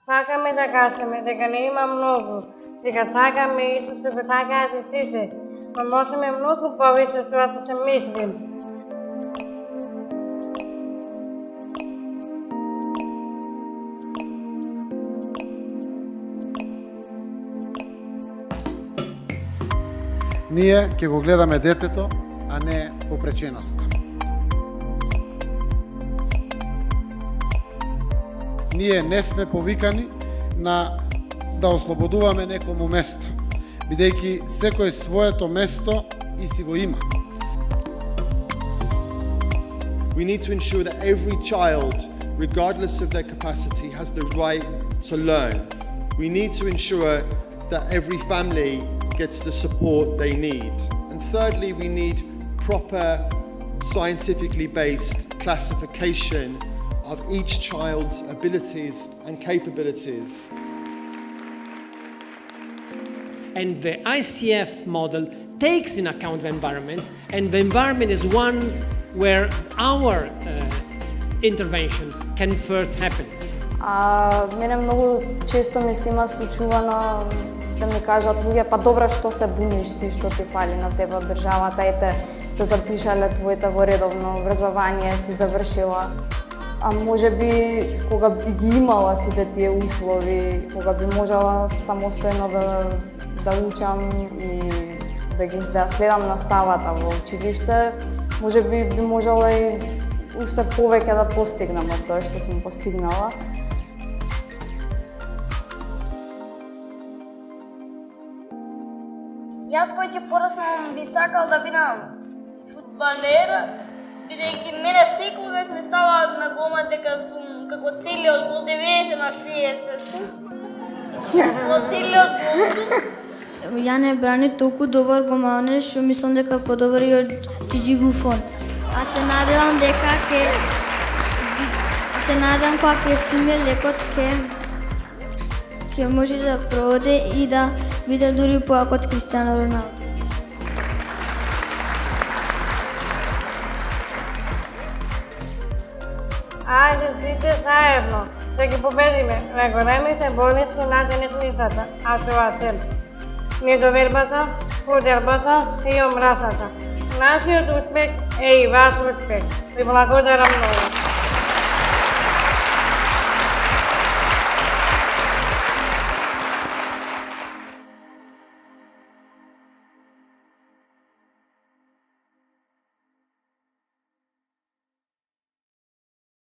Сакаме да кажеме дека не има многу, дека сакаме исто што го сакаат и сите, но можеме многу повеќе од тоа што се мислим. Ние ќе го гледаме детето, а не попреченоста. Ние не сме повикани да ослободуваме некому место, бидејќи секој своето место и си го има. We need to ensure that every child, regardless of their capacity, has the right to learn. We need to ensure that every family gets the support they need. And thirdly, we need proper, scientifically based classification of each child's abilities and capabilities. And the ICF model takes in account the environment, and the environment is one where our intervention can first happen. Мене многу често ми се има случувано да ми кажат луѓе, па добро што се буниш ти, што ти фали на тебе од државата, ете, да запишале твоите во редовно образование, си завршила. А може би, кога би ги имала сите тие услови, кога би можела самостојно да учам и да следам наставата во училиште, може би можела и уште повеќе да постигнам од тоа што сум постигнала. Јас кој ќе пораснам би сакал да бидам фудбалер, бидејќи мене секогаш ми става на гома дека сум како целиот гол 90 на 60 сум. Во целиот гол. Ја не брани толку добар гоманеш, што мислам дека подобар и од Джиджи Буфон. А се надевам дека кога ќе стигне лекот ќе може да проводе и да биде дури поак од Кристијано Роналдо. Ајде сите заедно, да ги победиме неголемите болести на денешницата, а тоа се недовербата, поделбата и омразата. Нашиот успех е и ваш успех. Ви благодарам многу.